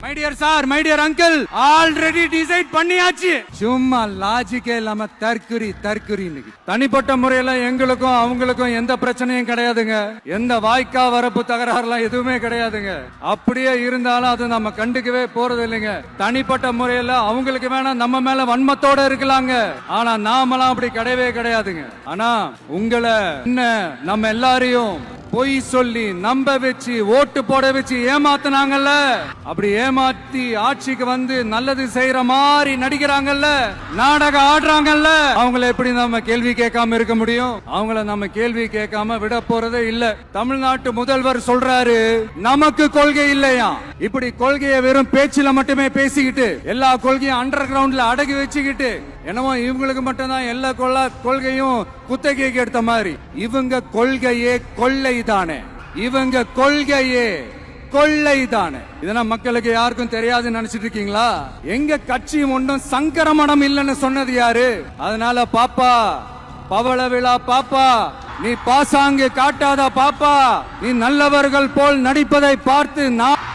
My dear sir, my dear uncle, already decide பண்ணியாச்சு. சும்மா லாஜிக்கே இல்லாம தற்குறி தனிப்பட்ட முறையில எங்களுக்கும் அவங்களுக்கும் எந்த பிரச்சனையும் கிடையாதுங்க. எந்த வாய்க்கா வரப்பு தகராறுலாம் எதுவுமே கிடையாதுங்க. அப்படியே இருந்தாலும் அது நம்ம கண்டுக்கவே போறது இல்லைங்க. தனிப்பட்ட முறையில அவங்களுக்கு வேணா நம்ம மேல வன்மத்தோட இருக்கலாங்க. ஆனா நாமெல்லாம் அப்படி கிடையவே கிடையாதுங்க. ஆனா உங்களை என்ன நம்ம எல்லாரையும் பொய் சொல்லி நம்ப வச்சு ஓட்டு போட வச்சு ஏமாத்தினாங்கல்ல, அப்படி ஏமாத்தி ஆட்சிக்கு வந்து நல்லது செய்யற மாதிரி நடிக்கிறாங்கல்ல, நாடகம் ஆடுறாங்கல்ல, அவங்கள எப்படி நம்ம கேள்வி கேட்காம இருக்க முடியும்? அவங்கள நம்ம கேள்வி கேட்காம விட போறதே இல்ல. தமிழ்நாட்டு முதல்வர் சொல்றாரு நமக்கு கொள்கை இல்லையா. இப்படி கொள்கையை வெறும் பேச்சுல மட்டுமே பேசிக்கிட்டு எல்லா கொள்கையும் அண்டர் கிரவுண்ட்ல அடக்கி வச்சுக்கிட்டு என்னமோ இவங்களுக்கு மட்டும்தான் எல்லா கொள்கையும் குத்தகைக்கு எடுத்த மாதிரி. இவங்க கொள்கையே கொள்ளைதானே, இவங்க கொள்கையே கொள்ளைதானே. இதெல்லாம் மக்களுக்கு யாருக்கும் தெரியாதுன்னு நினைச்சிட்டு இருக்கீங்களா? எங்க கட்சி ஒன்றும் சங்கரமணம் இல்லைன்னு சொன்னது யாரு? அதனால பாப்பா, பவள விழா பாப்பா, நீ பாசாங்கு காட்டாத பாப்பா, நீ நல்லவர்கள் போல் நடிப்பதை பார்த்து நான்